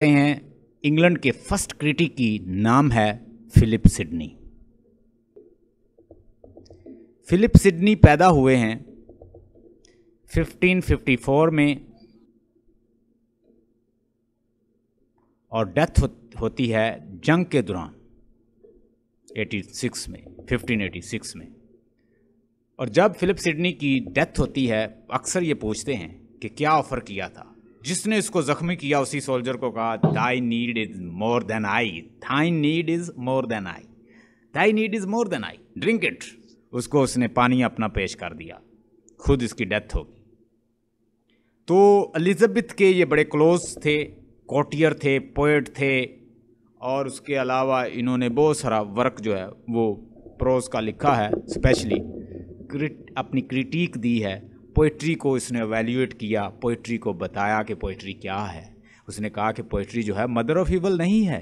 हैं इंग्लैंड के first critic की नाम है फिलिप सिडनी। फिलिप सिडनी पैदा हुए हैं 1554 में और डेथ होती है जंग के दौरान 86 में 1586 में। और जब फिलिप सिडनी की डेथ होती है अक्सर ये पूछते हैं कि क्या ऑफर किया था, जिसने इसको जख्मी किया उसी सोल्जर को कहा thy need is more than I, thy need is more than I, thy need is more than I, drink it. उसको उसने पानी अपना पेश कर दिया, खुद इसकी डेथ होगी। तो एलिजाबेथ के ये बड़े क्लोज थे, कोटियर थे, पोएट थे, और उसके अलावा इन्होंने बहुत सारा वर्क जो है वो प्रोज का लिखा है, स्पेशली अपनी क्रिटिक दी है। पोइट्री को इसने एवेल्यूएट किया, पोइट्री को बताया कि पोइट्री क्या है। उसने कहा कि पोइट्री जो है मदर ऑफ इवल नहीं है।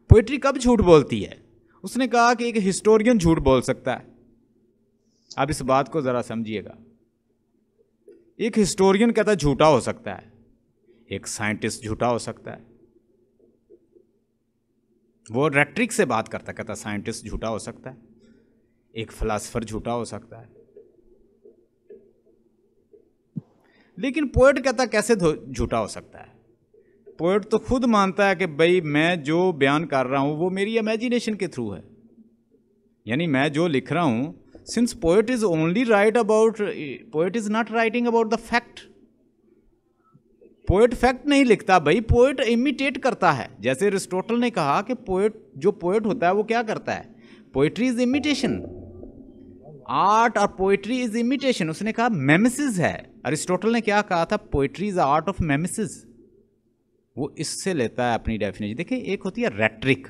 पोइट्री कब झूठ बोलती है? उसने कहा कि एक हिस्टोरियन झूठ बोल सकता है। अब इस बात को ज़रा समझिएगा। एक हिस्टोरियन कहता है झूठा हो सकता है, एक साइंटिस्ट झूठा हो सकता है। वो रेट्रिक से बात करता, कहता साइंटिस्ट झूठा हो सकता है, एक फिलासफर झूठा हो सकता है। लेकिन पोएट कहता कैसे झूठा हो सकता है? पोएट तो खुद मानता है कि भाई मैं जो बयान कर रहा हूं वो मेरी इमेजिनेशन के थ्रू है, यानी मैं जो लिख रहा हूं, since poet is only right about, poet is not writing about the fact. Poet fact नहीं लिखता भाई, पोएट इमिटेट करता है। जैसे एरिस्टोटल ने कहा कि जो पोएट होता है वो क्या करता है? पोएट्री इज इमिटेशन, आर्ट और पोएट्री इज इमिटेशन। उसने कहा मेमिसिस है। अरिस्टोटल ने क्या कहा था? Poetry is art of mimesis. वो इससे लेता है अपनी डेफिनेशन। देखिए, एक होती है रेट्रिक,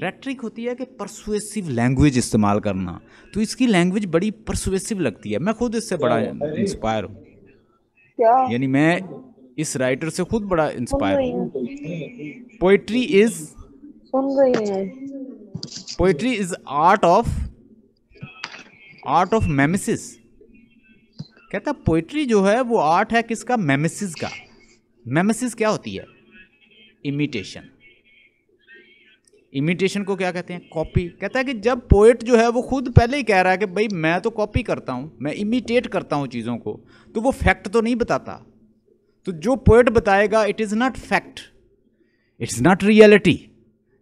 रेट्रिक होती है कि परसुएसिव लैंग्वेज इस्तेमाल करना। तो इसकी लैंग्वेज बड़ी परसुएसिव लगती है। मैं खुद इससे बड़ा इंस्पायर हूँ, यानी मैं इस राइटर से खुद बड़ा इंस्पायर हूँ। Poetry is art of mimesis. कहता पोइट्री जो है वो आर्ट है किसका? मेमिसिस का। मेमिसिस क्या होती है? इमिटेशन। इमिटेशन को क्या कहते हैं? कॉपी। कहता है कि जब पोएट जो है वो खुद पहले ही कह रहा है कि भाई मैं तो कॉपी करता हूं, मैं इमिटेट करता हूं चीज़ों को, तो वो फैक्ट तो नहीं बताता। तो जो पोएट बताएगा it is not fact, it's not reality.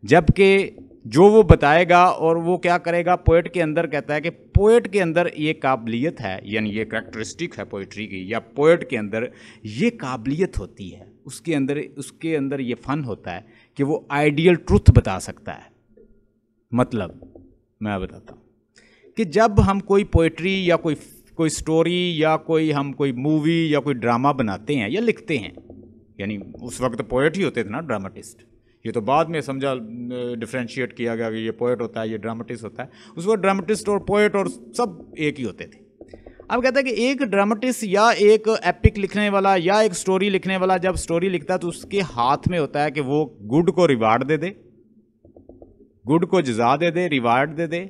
जबकि जो वो बताएगा और वो क्या करेगा, पोएट के अंदर, कहता है कि पोएट के अंदर ये काबिलियत है, यानी ये कैरेक्टरिस्टिक है पोएट्री की, या पोएट के अंदर ये काबिलियत होती है, उसके अंदर ये फन होता है कि वो आइडियल ट्रुथ बता सकता है। मतलब मैं बताता हूँ कि जब हम कोई पोएट्री या कोई स्टोरी या कोई मूवी या कोई ड्रामा बनाते हैं या लिखते हैं, यानी उस वक्त पोएट ही होते थे ना, ड्रामाटिस्ट। ये तो बाद में समझा डिफ्रेंशिएट किया गया कि ये पोएट होता है, ये ड्रामाटिस्ट होता है। उस वक्त ड्रामाटिस्ट और पोएट और सब एक ही होते थे। अब कहता है कि एक ड्रामाटिस्ट या एक एपिक लिखने वाला या एक स्टोरी लिखने वाला जब स्टोरी लिखता है तो उसके हाथ में होता है कि वो गुड को रिवार्ड दे दे, गुड को जजा दे दे, रिवार्ड दे दे,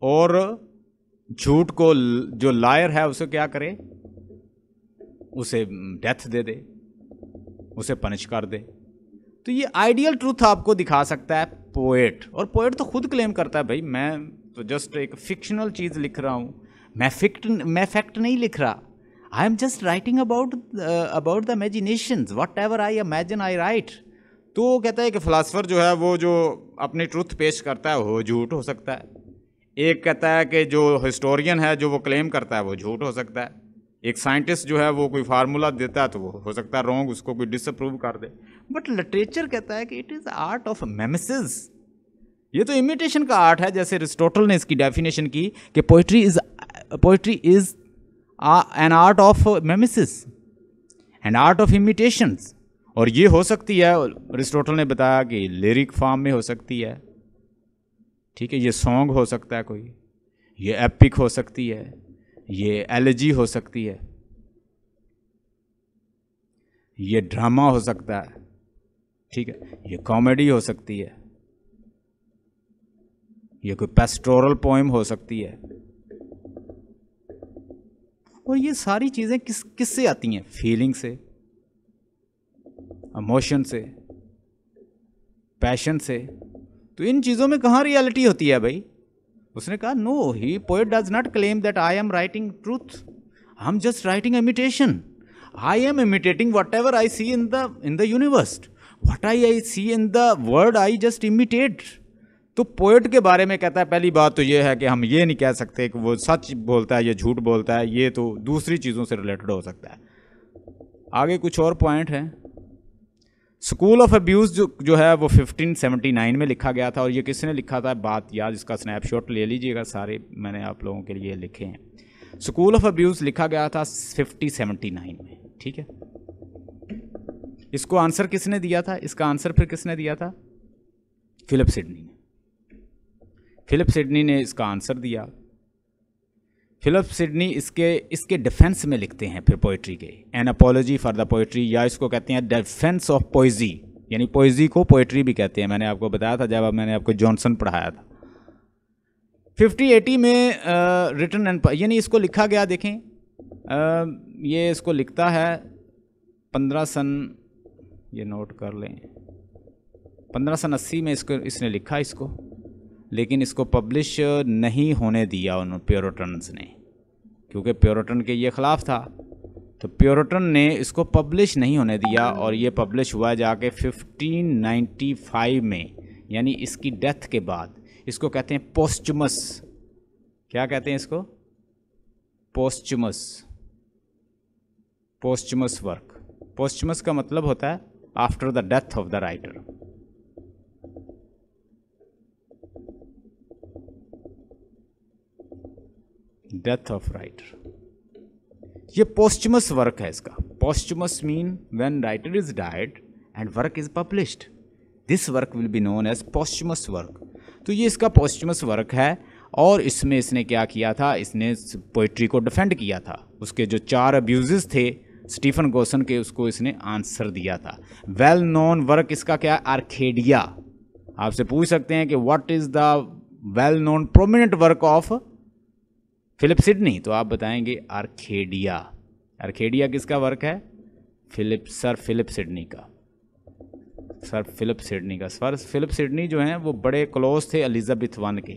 और झूठ को, जो लायर है उसे क्या करे, उसे डेथ दे दे, उसे पनिश कर दे। तो ये आइडियल ट्रूथ आपको दिखा सकता है पोएट। और पोएट तो खुद क्लेम करता है भाई मैं तो जस्ट एक फिक्शनल चीज़ लिख रहा हूँ, मैं फैक्ट नहीं लिख रहा, आई am just writing about the imaginations, what ever I imagine I right. तो कहता है कि फिलासफर जो है वो जो अपनी ट्रूथ पेश करता है वो झूठ हो सकता है। एक कहता है कि जो हिस्टोरियन है जो वो क्लेम करता है वो झूठ हो सकता है। एक साइंटिस्ट जो है वो कोई फार्मूला देता है तो वो हो सकता है रॉन्ग, उसको कोई डिसअप्रूव कर दे। बट लिटरेचर कहता है कि इट इज़ आर्ट ऑफ मेमिसिस। ये तो इमिटेशन का आर्ट है। जैसे अरिस्टोटल ने इसकी डेफिनेशन की कि poetry is an art of mimesis and art of imitations. और ये हो सकती है, अरिस्टोटल ने बताया कि लिरिक फॉर्म में हो सकती है, ठीक है, ये सॉन्ग हो सकता है, कोई ये एपिक हो सकती है, ये एलेजी हो सकती है, ये ड्रामा हो सकता है, ठीक है, ये कॉमेडी हो सकती है, ये कोई पेस्टोरल पोएम हो सकती है। और ये सारी चीज़ें किससे आती हैं? फीलिंग से। इमोशन से, पैशन से। तो इन चीज़ों में कहाँ रियलिटी होती है भाई? उसने कहा no, he poet does not claim that I am writing truth, I am just writing imitation, I am imitating whatever I see in the universe, what I see in the world I just imitate. तो poet के बारे में कहता है, पहली बात तो ये है कि हम ये नहीं कह सकते कि वो सच बोलता है या झूठ बोलता है, ये तो दूसरी चीज़ों से रिलेटेड हो सकता है। आगे कुछ और पॉइंट हैं। स्कूल ऑफ अब्यूज़ जो है वो 1579 में लिखा गया था। और ये किसने लिखा था, बात याद, इसका स्नैपशॉट ले लीजिएगा, सारे मैंने आप लोगों के लिए लिखे हैं। स्कूल ऑफ अब्यूज़ लिखा गया था 1579 में, ठीक है। इसको आंसर किसने दिया था, इसका आंसर फिर किसने दिया था? फिलिप सिडनी ने। फिलिप सिडनी ने इसका आंसर दिया। फिलिप सिडनी इसके डिफेंस में लिखते हैं फिर पोइट्री के, N apology for the poetry, या इसको कहते हैं डिफेंस ऑफ पोइजी, यानी पोइजी को पोइट्री भी कहते हैं। मैंने आपको बताया था जब मैंने आपको जॉनसन पढ़ाया था। 1580 में रिटन एंड, यानी इसको लिखा गया, देखें ये इसको लिखता है 15 सन, ये नोट कर लें, 1580 में इसने लिखा इसको, लेकिन इसको पब्लिश नहीं होने दिया उन प्योरिटन्स ने, क्योंकि प्योरिटन के ये ख़िलाफ़ था। तो प्योरिटन ने इसको पब्लिश नहीं होने दिया और ये पब्लिश हुआ जाके 1595 में, यानी इसकी डेथ के बाद। इसको कहते हैं पोस्चुमस, क्या कहते हैं इसको? पोस्चुमस वर्क। पोस्चुमस का मतलब होता है after the death of the writer. Death of writer, ये पोस्चुमस वर्क है इसका। Posthumous mean when writer is died and work is published, this work will be known as posthumous work. तो ये इसका पोस्चुमस वर्क है। और इसमें इसने क्या किया था, इसने पोइट्री को डिफेंड किया था। उसके जो 4 अब्यूजेस थे स्टीफन गोसन के, उसको इसने आंसर दिया था। वेल नोन वर्क इसका क्या है? आर्केडिया। आपसे पूछ सकते हैं कि what is the well known prominent work of Philip Sidney, तो आप बताएंगे आर्केडिया। आर्केडिया किसका वर्क है? सर फिलिप सिडनी का। सर फिलिप सिडनी जो हैं वो बड़े क्लोज थे एलिजाबेथ I के,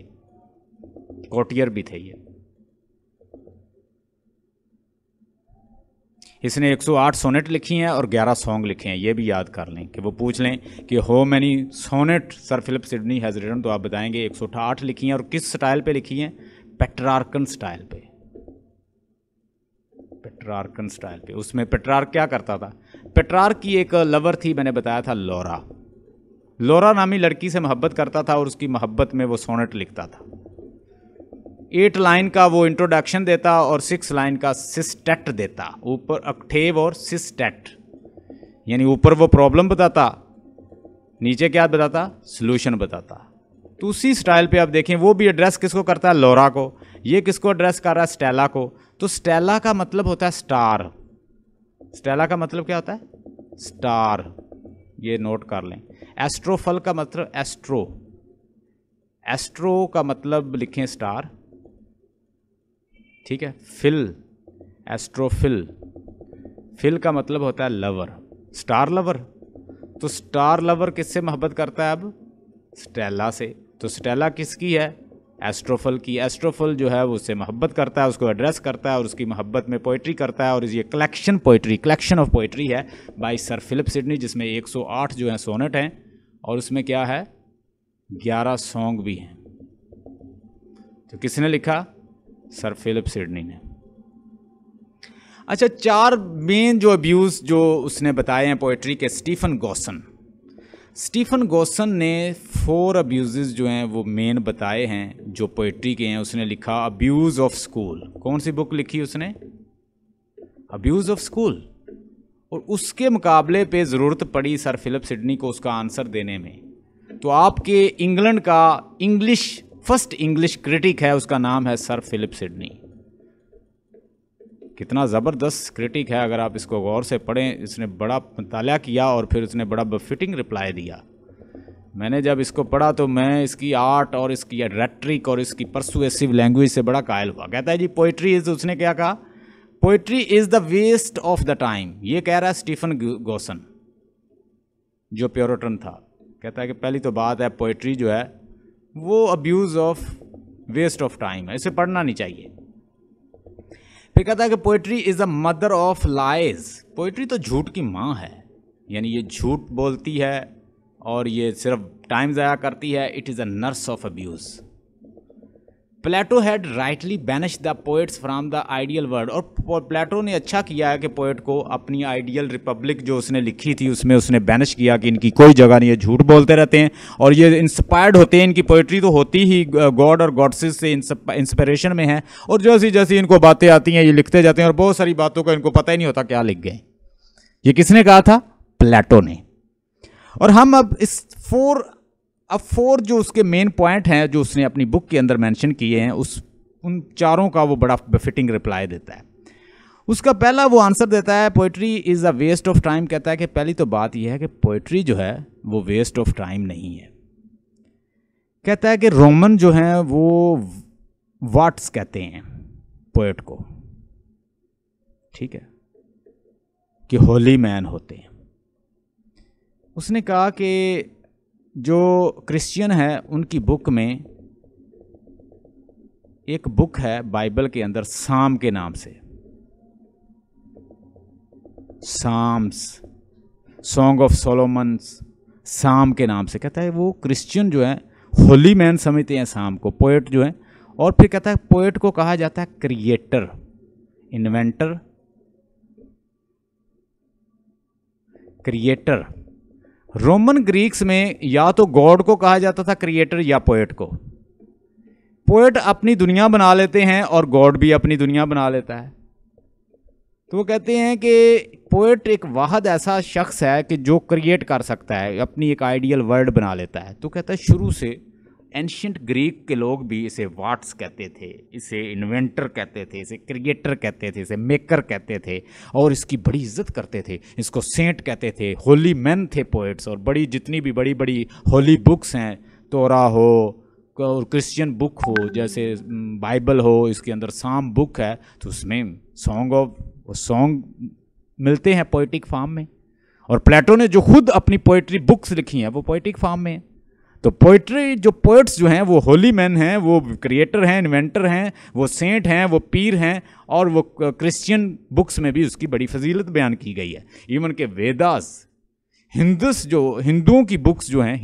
कोटियर भी थे ये। इसने 108 सोनेट लिखी हैं और 11 सॉन्ग लिखे हैं। ये भी याद कर लें कि वो पूछ लें कि how many sonnet sir Philip Sidney has written, तो आप बताएंगे 108 लिखी हैं। और किस स्टाइल पे लिखी हैं? पेट्रार्कन स्टाइल पे। पेट्रार्कन स्टाइल पे। उसमें पेट्रार्क क्या करता था? पेट्रार्क की एक लवर थी, मैंने बताया था, लौरा। लौरा नामी लड़की से मोहब्बत करता था और उसकी मोहब्बत में वो सोनेट लिखता था। 8 लाइन का वो इंट्रोडक्शन देता और 6 लाइन का सिस्टेट देता। ऊपर ऑक्टेव और सिस्टेट, यानी ऊपर वो प्रॉब्लम बताता, नीचे क्या बताता? सॉल्यूशन बताता। तो उसी स्टाइल पे आप देखें, वो भी एड्रेस किसको करता है? लौरा को। ये किसको एड्रेस कर रहा है? स्टेला को। तो स्टेला का मतलब होता है स्टार। स्टेला का मतलब क्या होता है? स्टार। ये नोट कर लें। एस्ट्रोफल का मतलब एस्ट्रो। एस्ट्रो का मतलब लिखें स्टार, ठीक है। Fill, Astrophil. फिल का मतलब होता है लवर, स्टार लवर। तो स्टार लवर किससे मोहब्बत करता है? अब स्टेला से। तो स्टेला किसकी है? एस्ट्रोफल की। एस्ट्रोफल जो है वो उससे मोहब्बत करता है, उसको एड्रेस करता है और उसकी मोहब्बत में पोइट्री करता है। और ये कलेक्शन ऑफ पोइट्री है बाय सर फिलिप सिडनी, जिसमें 108 जो है सोनेट हैं और उसमें क्या है? 11 सॉन्ग भी हैं। तो किसने लिखा? सर फिलिप सिडनी ने। अच्छा, 4 मेन जो अब्यूज़ जो उसने बताए हैं पोइट्री के, स्टीफन गोसन ने 4 अब्यूज़ जो हैं वो मेन बताए हैं जो पोइट्री के हैं। उसने लिखा अब्यूज़ ऑफ स्कूल। कौन सी बुक लिखी उसने? Abuse of school. और उसके मुकाबले पे ज़रूरत पड़ी सर फिलिप सिडनी को उसका आंसर देने में। तो आपके इंग्लैंड का फर्स्ट इंग्लिश क्रिटिक है, उसका नाम है सर फिलिप सिडनी। कितना ज़बरदस्त क्रिटिक है, अगर आप इसको गौर से पढ़ें। इसने बड़ा मुताला किया और फिर उसने बड़ा बफिटिंग रिप्लाई दिया। मैंने जब इसको पढ़ा तो मैं इसकी आर्ट और इसकी रेट्रिक और इसकी परसुएसिव लैंग्वेज से बड़ा कायल हुआ। कहता है जी पोइट्री इज़, उसने क्या कहा? Poetry is the waste of the time. ये कह रहा है स्टीफन गोसन। जो प्योरिटन था, कहता है कि पहली तो बात है पोइट्री जो है वो abuse of waste of time है, इसे पढ़ना नहीं चाहिए। फिर कहता है कि poetry is the mother of lies, poetry तो झूठ की माँ है, यानी ये झूठ बोलती है और ये सिर्फ टाइम ज़ाया करती है। It is a nurse of abuse. Plato had rightly banish the poets from the ideal world, और प्लेटो ने अच्छा किया है कि पोइट को अपनी आइडियल रिपब्लिक जो उसने लिखी थी उसमें उसने बैनिश किया कि इनकी कोई जगह नहीं है, झूठ बोलते रहते हैं और ये इंस्पायर्ड होते हैं। इनकी पोइट्री तो होती ही गॉड और गॉडसेस से इंस्पिरेशन में है, और जैसी जैसी इनको बातें आती हैं ये लिखते जाते हैं और बहुत सारी बातों का इनको पता ही नहीं होता क्या लिख गए। ये किसने कहा था? प्लेटो ने। और हम अब इस फोर जो उसके मेन पॉइंट हैं जो उसने अपनी बुक के अंदर मेंशन किए हैं, उन चारों का वो बड़ा बेफिटिंग रिप्लाई देता है। उसका पहला वो आंसर देता है poetry is a waste of time. कहता है कि पहली तो बात यह है कि पोइट्री जो है वो वेस्ट ऑफ टाइम नहीं है। कहता है कि रोमन जो हैं वो वाट्स कहते हैं पोएट को, ठीक है, कि होली मैन होते हैं। उसने कहा कि जो क्रिश्चियन है उनकी बुक में एक बुक है बाइबल के अंदर साम के नाम से, साम्स, सॉन्ग ऑफ सोलोमन, साम के नाम से। कहता है वो क्रिश्चियन जो है होली मैन समझते हैं साम को, पोएट जो है। और फिर कहता है पोएट को कहा जाता है creator, inventor, creator. Roman Greeks में या तो गॉड को कहा जाता था क्रिएटर या पोएट को। पोएट अपनी दुनिया बना लेते हैं और गॉड भी अपनी दुनिया बना लेता है। तो वो कहते हैं कि पोएट एक वाहद ऐसा शख्स है कि जो क्रिएट कर सकता है, अपनी एक आइडियल वर्ल्ड बना लेता है। तो कहता है शुरू से एंशियंट ग्रीक के लोग भी इसे वाट्स कहते थे, इसे इन्वेंटर कहते थे, इसे क्रिएटर कहते थे, इसे मेकर कहते थे और इसकी बड़ी इज्जत करते थे। इसको सेंट कहते थे, होली मैन थे पोएट्स। और बड़ी जितनी भी बड़ी बड़ी होली बुक्स हैं, तोरा हो और क्रिश्चियन बुक हो, जैसे बाइबल हो, इसके अंदर साम बुक है, तो उसमें सॉन्ग मिलते हैं पोइटिक फॉर्म में। और प्लेटो ने जो खुद अपनी पोइट्री बुक्स लिखी हैं वो पोइटिक फॉर्म में है। तो पोइट्री जो पोइट्स जो हैं वो होली मैन हैं, वो क्रिएटर हैं, इन्वेंटर हैं, वो सेंट हैं, वो पीर हैं। और वो क्रिश्चियन बुक्स में भी उसकी बड़ी फजीलत बयान की गई है। इवन के वेदास, हिंदुओं की बुक्स जो हैं,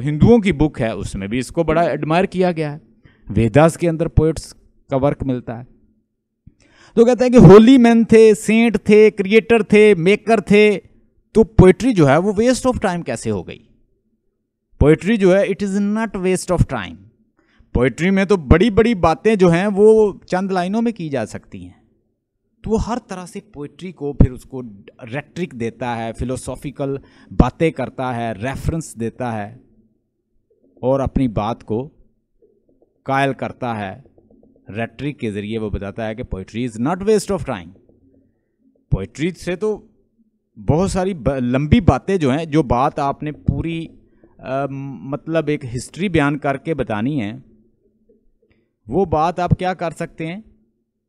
हिंदुओं की बुक है, उसमें भी इसको बड़ा एडमायर किया गया है। वेदास के अंदर पोइट्स का वर्क मिलता है। तो कहते हैं कि होली मैन थे, सेंट थे, क्रिएटर थे, मेकर थे। तो पोइट्री जो है वो वेस्ट ऑफ टाइम कैसे हो गई? पोइट्री जो है it is not waste of time. Poetry में तो बड़ी बड़ी बातें जो हैं वो चंद लाइनों में की जा सकती हैं। तो वो हर तरह से पोइट्री को फिर उसको रेट्रिक देता है, फिलोसॉफिकल बातें करता है, रेफरेंस देता है और अपनी बात को कायल करता है। रेट्रिक के ज़रिए वो बताता है कि poetry is not waste of time. Poetry से तो बहुत सारी लंबी बातें जो हैं, जो बात आपने पूरी मतलब एक हिस्ट्री बयान करके बतानी है, वो बात आप क्या कर सकते हैं,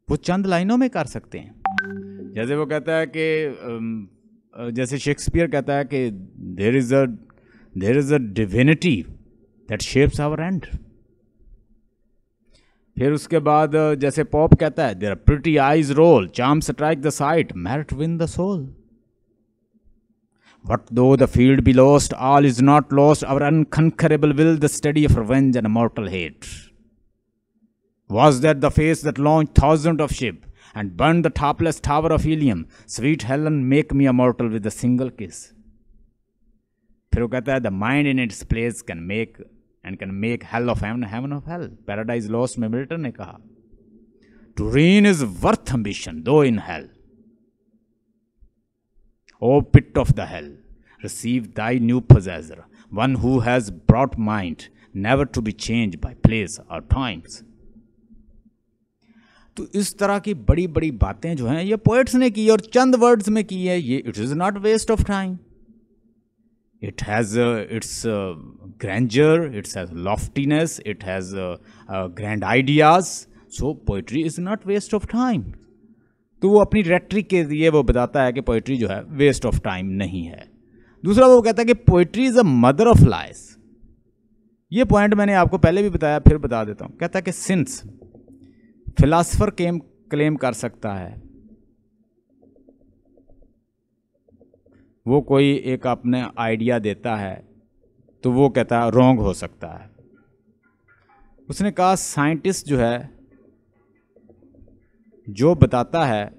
वो चंद लाइनों में कर सकते हैं। जैसे वो कहता है कि जैसे शेक्सपियर कहता है कि there is a divinity that shapes our end. फिर उसके बाद जैसे पॉप कहता है there are pretty eyes roll, charms strike the sight, merit win the soul. What though the field be lost, all is not lost, our unconquerable will, the study of revenge and mortal hate. Was that the face that launched thousands of ships and burned the topless tower of Ilium? Sweet Helen, make me immortal with a single kiss. फिर वो कहता है the mind in its place can make hell of heaven, heaven of hell. Paradise Lost में Milton ने कहा to reign is worth ambition, though in hell. O pit of the hell, receive thy new possessor, one who has brought mind, never to be changed by place or times. तो इस तरह की बड़ी बड़ी बातें जो हैं ये पोएट्स ने की और चंद वर्ड्स में की है। ये it is not waste of time. It has its grandeur, its has loftiness, it has grand ideas. So poetry is not waste of time. तो वो अपनी रेट्रिक के लिए वो बताता है कि पोइट्री जो है वेस्ट ऑफ टाइम नहीं है। दूसरा वो कहता है कि poetry is a mother of lies. ये पॉइंट मैंने आपको पहले भी बताया, फिर बता देता हूं। कहता है कि सिंस फिलासफर क्लेम कर सकता है, वो कोई एक अपने आइडिया देता है तो वो कहता है रॉन्ग हो सकता है। उसने कहा साइंटिस्ट जो है जो बताता है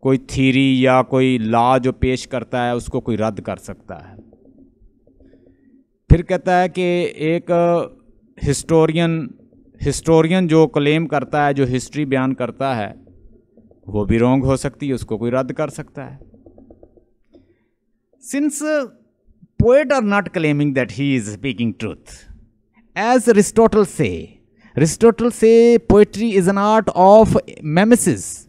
कोई थ्योरी या कोई लॉ जो पेश करता है उसको कोई रद्द कर सकता है। फिर कहता है कि एक हिस्टोरियन जो क्लेम करता है, जो हिस्ट्री बयान करता है, वो भी रॉन्ग हो सकती है, उसको कोई रद्द कर सकता है। Since poet are not claiming that he is speaking truth, as Aristotle से poetry is an art of mimesis.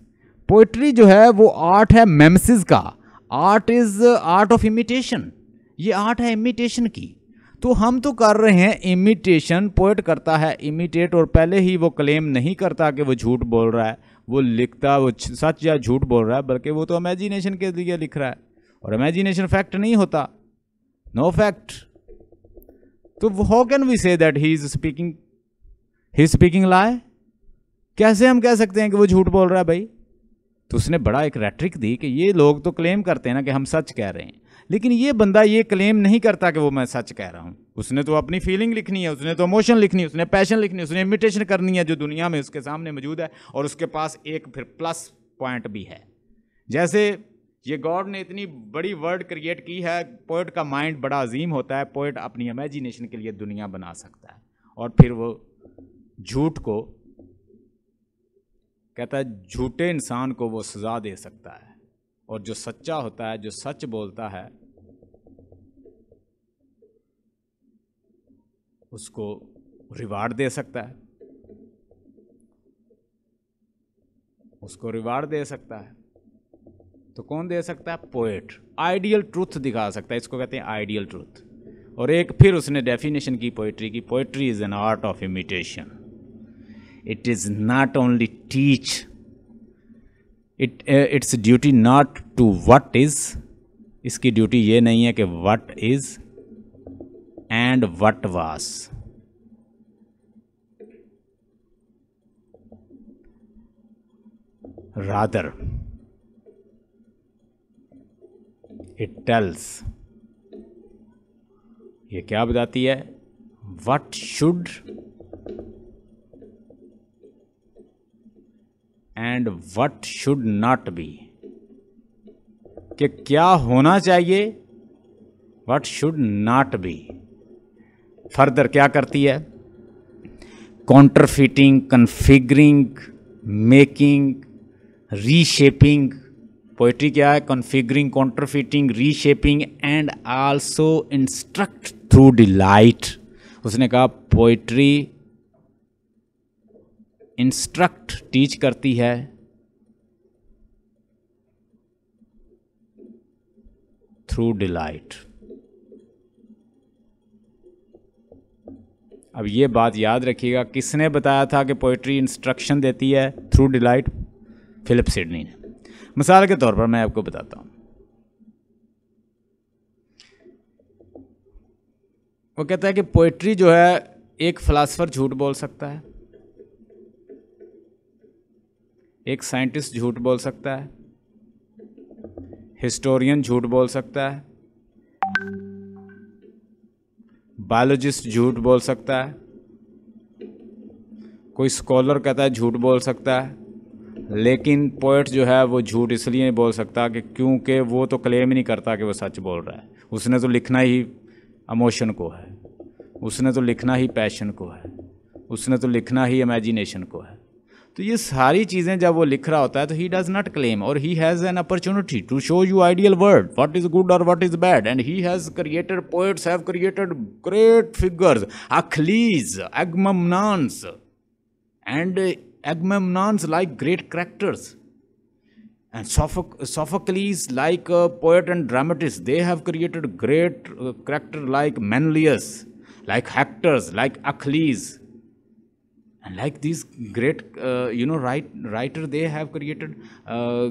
Poetry जो है वो आर्ट है मेमेसिस का। Art is art of imitation, ये आर्ट है इमिटेशन की। तो हम तो कर रहे हैं इमिटेशन, पोएट करता है इमिटेट, और पहले ही वो क्लेम नहीं करता कि वो झूठ बोल रहा है, वो लिखता वो सच या झूठ बोल रहा है, बल्कि वो तो इमेजिनेशन के लिए लिख रहा है, और इमेजिनेशन फैक्ट नहीं होता, नो फैक्ट। तो how can we say that he is speaking lie? कैसे हम कह सकते हैं कि वो झूठ बोल रहा है भाई? तो उसने बड़ा एक रैट्रिक दी कि ये लोग तो क्लेम करते हैं ना कि हम सच कह रहे हैं, लेकिन ये बंदा ये क्लेम नहीं करता कि वो मैं सच कह रहा हूं। उसने तो अपनी फीलिंग लिखनी है, उसने तो इमोशन लिखनी है, उसने पैशन लिखनी है, उसने इमिटेशन करनी है जो दुनिया में उसके सामने मौजूद है। और उसके पास एक फिर प्लस पॉइंट भी है, जैसे ये गॉड ने इतनी बड़ी वर्ड क्रिएट की है, पोएट का माइंड बड़ा अजीम होता है, पोएट अपनी इमेजिनेशन के लिए दुनिया बना सकता है, और फिर वो झूठ को कहता है, झूठे इंसान को वो सजा दे सकता है, और जो सच्चा होता है, जो सच बोलता है, उसको रिवार्ड दे सकता है, उसको रिवार्ड दे सकता है। तो कौन दे सकता है? पोएट। आइडियल ट्रूथ दिखा सकता है, इसको कहते हैं आइडियल ट्रूथ। और एक फिर उसने डेफिनेशन की पोएट्री की, poetry is an art of imitation. It is not only teach, its duty not to what is, इसकी ड्यूटी ये नहीं है कि what is and what was. Rather it tells, ये क्या बताती है? What should and what should not be, कि क्या होना चाहिए, what should not be. Further क्या करती है? Counterfeiting, configuring, making, reshaping. Poetry क्या है? Configuring, counterfeiting, reshaping and also instruct through delight. उसने कहा पोएट्री इंस्ट्रक्ट, टीच करती है, थ्रू डिलाइट। अब ये बात याद रखिएगा, किसने बताया था कि पोएट्री इंस्ट्रक्शन देती है थ्रू डिलाइट? फिलिप सिडनी ने। मिसाल के तौर पर मैं आपको बताता हूं, वो कहता है कि पोएट्री जो है, एक फिलासफर झूठ बोल सकता है, एक साइंटिस्ट झूठ बोल सकता है, हिस्टोरियन झूठ बोल सकता है, बायोलॉजिस्ट झूठ बोल सकता है, कोई स्कॉलर कहता है झूठ बोल सकता है, लेकिन पोएट जो है वो झूठ इसलिए नहीं बोल सकता कि क्योंकि वो तो क्लेम ही नहीं करता कि वो सच बोल रहा है। उसने तो लिखना ही इमोशन को है, उसने तो लिखना ही पैशन को है, उसने तो लिखना ही इमेजिनेशन को है। तो ये सारी चीज़ें जब वो लिख रहा होता है तो ही डज नॉट क्लेम, और he has an opportunity to show you ideal world, what is good और what is bad, and he has created, poets have created great figures, Achilles, Agamemnons, and Agamemnon's like great characters, and Sophocles like a poet and dramatist. They have created great characters like Menelaus, like Hector, like Achilles, And like these great, writer, they have created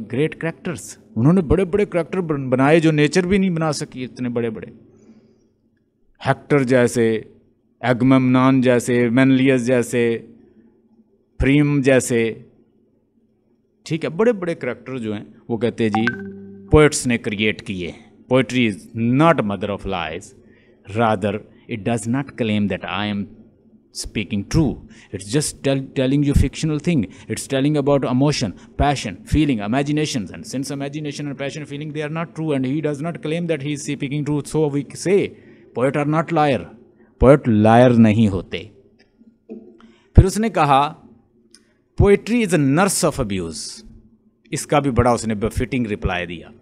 great characters. उन्होंने बड़े बड़े character बनाए जो nature भी नहीं बना सकी, इतने बड़े बड़े। हेक्टर जैसे, एगमेम्नॉन जैसे, मेनलियस जैसे, प्रीम जैसे, ठीक है, बड़े बड़े करेक्टर जो हैं वो कहते हैं जी पोइट्स ने क्रिएट किए। Poetry is not mother of lies, rather it does not claim that I M speaking true. It's just telling you fictional thing. It's telling about emotion, passion, feeling, imaginations. And since imagination and passion, feeling, they are not true, and he does not claim that he is speaking truth, so we say poet are not liar. Poet liar नहीं होते। फिर उसने कहा poetry is a nurse of abuse। इसका भी बड़ा उसने befitting reply दिया।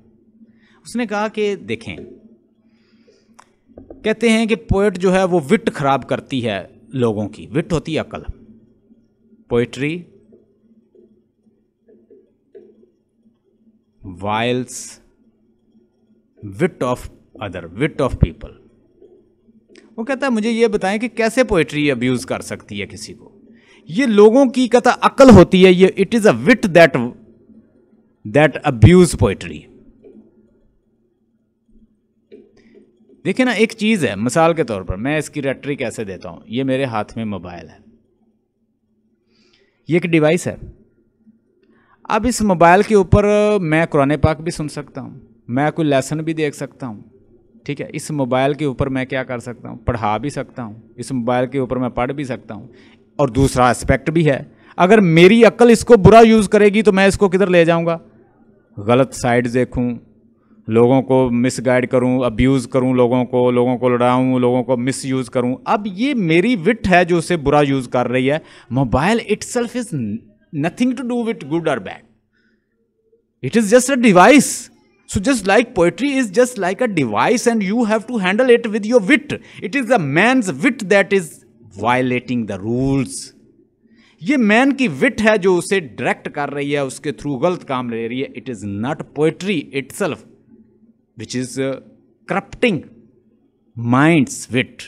उसने कहा कि देखें, कहते हैं कि पोएट जो है वो विट खराब करती है लोगों की। विट होती है अकल। Poetry wiles wit of other, wit of people. वो कहता है मुझे ये बताएं कि कैसे पोइट्री अब्यूज कर सकती है किसी को। ये लोगों की कहता अकल होती है, ये it is a wit that abuse poetry. देखिए ना, एक चीज़ है, मिसाल के तौर पर मैं इसकी रेटरी कैसे देता हूँ। ये मेरे हाथ में मोबाइल है, ये एक डिवाइस है। अब इस मोबाइल के ऊपर मैं कुरान पाक भी सुन सकता हूँ, मैं कोई लेसन भी देख सकता हूँ, ठीक है। इस मोबाइल के ऊपर मैं क्या कर सकता हूँ, पढ़ा भी सकता हूँ। इस मोबाइल के ऊपर मैं पढ़ भी सकता हूँ। और दूसरा एस्पेक्ट भी है, अगर मेरी अक्ल इसको बुरा यूज़ करेगी तो मैं इसको किधर ले जाऊँगा, गलत साइड देखूँ, लोगों को मिसगाइड करूं, अब्यूज़ करूं, लोगों को लड़ाऊं, लोगों को मिसयूज़ करूं। अब ये मेरी विट है जो उसे बुरा यूज़ कर रही है। Mobile itself is nothing to do with good और bad, it is just a device. So just like poetry is just like a device and you have to handle it with your wit. It is a man's wit that is violating the rules. ये man की wit है जो उसे direct कर रही है, उसके through गलत काम ले रही है। It is not poetry itself which is corrupting mind's wit।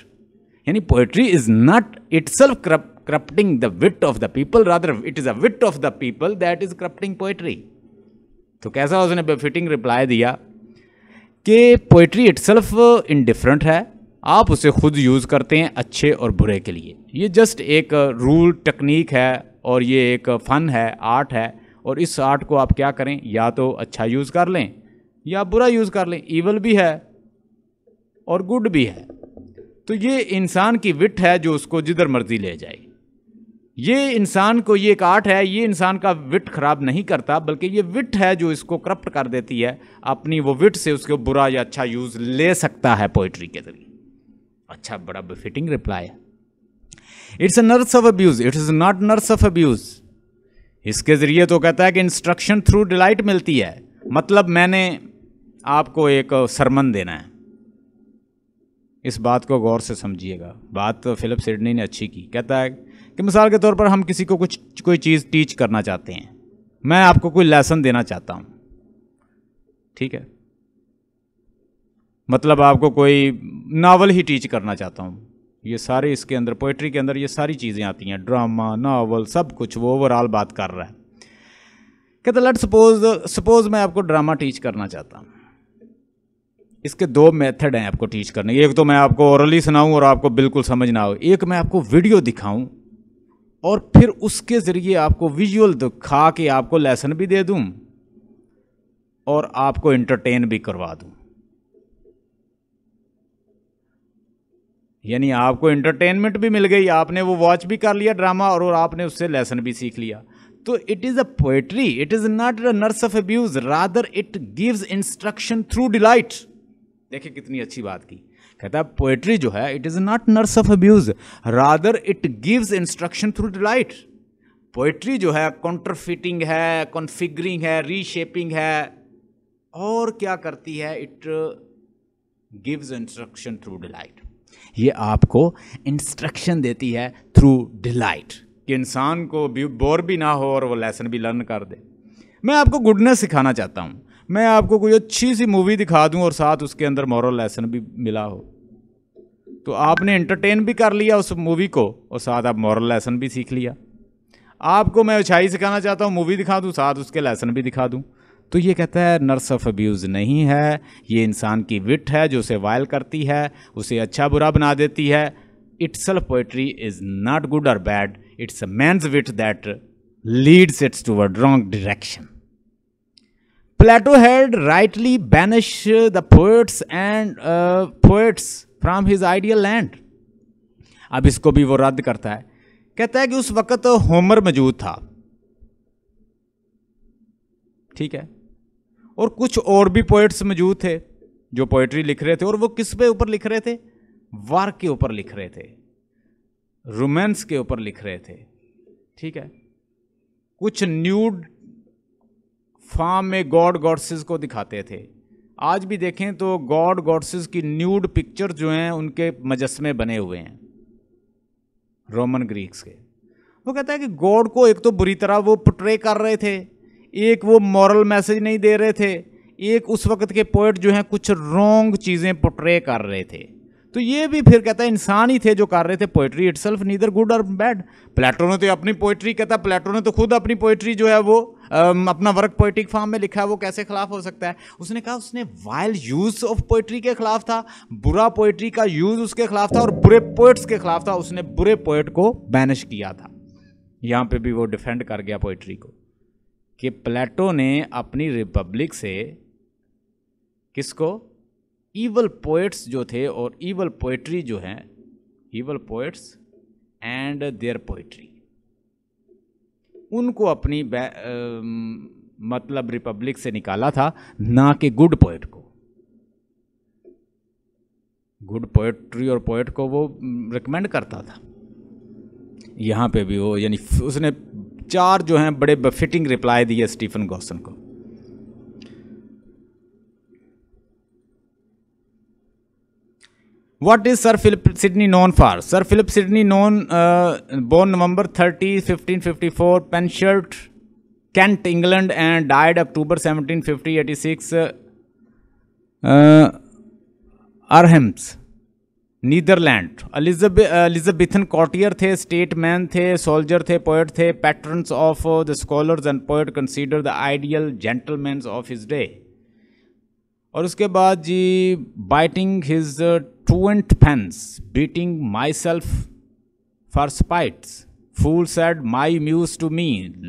यानी poetry is not itself corrupting the wit of the people, rather it is a wit of the people that is corrupting poetry। तो कैसा उसने befitting reply दिया कि poetry itself indifferent है, आप उसे खुद यूज़ करते हैं अच्छे और बुरे के लिए। ये जस्ट एक रूल टेक्निक है और ये एक फ़न है, आर्ट है। और इस आर्ट को आप क्या करें, या तो अच्छा यूज़ कर लें या बुरा यूज़ कर लें। ईवल भी है और गुड भी है। तो ये इंसान की विट है जो उसको जिधर मर्जी ले जाएगी। ये इंसान को, ये एक आर्ट है, ये इंसान का विट खराब नहीं करता, बल्कि ये विट है जो इसको करप्ट कर देती है। अपनी वो विट से उसको बुरा या अच्छा यूज़ ले सकता है पोइट्री के जरिए। अच्छा, बड़ा बेफिटिंग रिप्लाई है। It's a nurse of abuse, it is not nurse of abuse. इसके ज़रिए तो कहता है कि इंस्ट्रक्शन थ्रू डिलाइट मिलती है। मतलब मैंने आपको एक सरमन देना है, इस बात को गौर से समझिएगा। बात तो फिलिप सिडनी ने अच्छी की। कहता है कि मिसाल के तौर पर हम किसी को कोई चीज़ टीच करना चाहते हैं। मैं आपको कोई लेसन देना चाहता हूँ, ठीक है, मतलब आपको कोई नावल ही टीच करना चाहता हूँ। ये सारे इसके अंदर, पोइट्री के अंदर ये सारी चीज़ें आती हैं, ड्रामा, नावल, सब कुछ। वो ओवरऑल बात कर रहा है। कहता लेट सपोज मैं आपको ड्रामा टीच करना चाहता हूँ। इसके दो मेथड हैं आपको टीच करने के। एक तो मैं आपको ओरली सुनाऊं और आपको बिल्कुल समझ ना हो, एक मैं आपको वीडियो दिखाऊं और फिर उसके ज़रिए आपको विजुअल दिखा के आपको लेसन भी दे दूं और आपको एंटरटेन भी करवा दूं। यानी आपको एंटरटेनमेंट भी मिल गई, आपने वो वॉच भी कर लिया ड्रामा और आपने उससे लेसन भी सीख लिया। तो it is a poetry, it is not a nurse of abuse, rather it gives instruction through delight. देखिए कितनी अच्छी बात की। कहता है पोएट्री जो है it is not nurse of abuse, rather it gives instruction through delight. Poetry जो है काउंटरफिटिंग है, कॉन्फिगरिंग है, रीशेपिंग है, और क्या करती है, it gives instruction through delight. ये आपको इंस्ट्रक्शन देती है थ्रू डिलाइट कि इंसान को बोर भी ना हो और वो लेसन भी लर्न कर दे। मैं आपको गुडनेस सिखाना चाहता हूँ, मैं आपको कोई अच्छी सी मूवी दिखा दूँ और साथ उसके अंदर मॉरल लेसन भी मिला हो, तो आपने एंटरटेन भी कर लिया उस मूवी को और साथ आप मॉरल लेसन भी सीख लिया। आपको मैं अच्छाई सिखाना चाहता हूँ, मूवी दिखा दूँ, साथ उसके लेसन भी दिखा दूँ। तो ये कहता है नर्स ऑफ अब्यूज़ नहीं है, ये इंसान की विट है जो उसे वायल करती है, उसे अच्छा बुरा बना देती है। Itself poetry is not good और bad, it's a man's wit that leads its toward wrong direction. Plato had rightly banished the poets and poets from his ideal land. अब इसको भी वो रद्द करता है, कहता है कि उस वक्त होमर मौजूद था, ठीक है, और कुछ और भी पोएट्स मौजूद थे जो पोएट्री लिख रहे थे, और वो किस पे ऊपर लिख रहे थे? वार के ऊपर लिख रहे थे, रोमांस के ऊपर लिख रहे थे, ठीक है। कुछ न्यूड फॉर्म में गॉड गॉड्सेस को दिखाते थे। आज भी देखें तो गॉड गॉड्सेस की न्यूड पिक्चर जो हैं उनके मजस्मे बने हुए हैं रोमन ग्रीक्स के। वो कहता है कि गॉड को एक तो बुरी तरह वो पोर्ट्रे कर रहे थे, एक वो मॉरल मैसेज नहीं दे रहे थे, एक उस वक्त के पोएट जो हैं कुछ रॉन्ग चीज़ें पोर्ट्रे कर रहे थे। तो ये भी फिर कहता है इंसान ही थे जो कर रहे थे पोएट्री इटसेल्फ नीदर गुड और बैड। प्लेटो ने तो अपनी पोएट्री, कहता है प्लेटो ने तो खुद अपनी पोएट्री जो है वो अपना वर्क पोएटिक फॉर्म में लिखा है, वो कैसे खिलाफ हो सकता है? उसने कहा उसने वाइल्ड यूज ऑफ पोएट्री के खिलाफ था, बुरा पोएट्री का यूज उसके खिलाफ था, और बुरे पोएट्स के खिलाफ था, उसने बुरे पोएट को बैनिश किया था। यहाँ पे भी वो डिफेंड कर गया पोएट्री को कि प्लेटो ने अपनी रिपब्लिक से किसको? ईवल पोएट्स जो थे और ईवल पोएट्री जो है, evil poets and their poetry, उनको अपनी मतलब रिपब्लिक से निकाला था, ना कि गुड पोएट को। गुड पोएट्री और पोएट को वो रिकमेंड करता था। यहाँ पे भी वो, यानी उसने 4 जो हैं बड़े बफिटिंग रिप्लाई दिए स्टीफन गॉसन को। What is Sir Philip Sidney known for? Sir Philip Sidney born November 30, 1554, Penshurst, Kent, England, and died October 1750, 86, Arnhems, Netherlands. Elizabethan courtier थे, स्टेटमैन थे, सोल्जर थे, पोएट थे, patrons of the scholars and poet, consider the ideal gentleman of his day. और उसके बाद जी, biting his truant pens, beating myself for spites. Fool said my muse to me,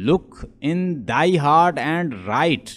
look in thy heart and write.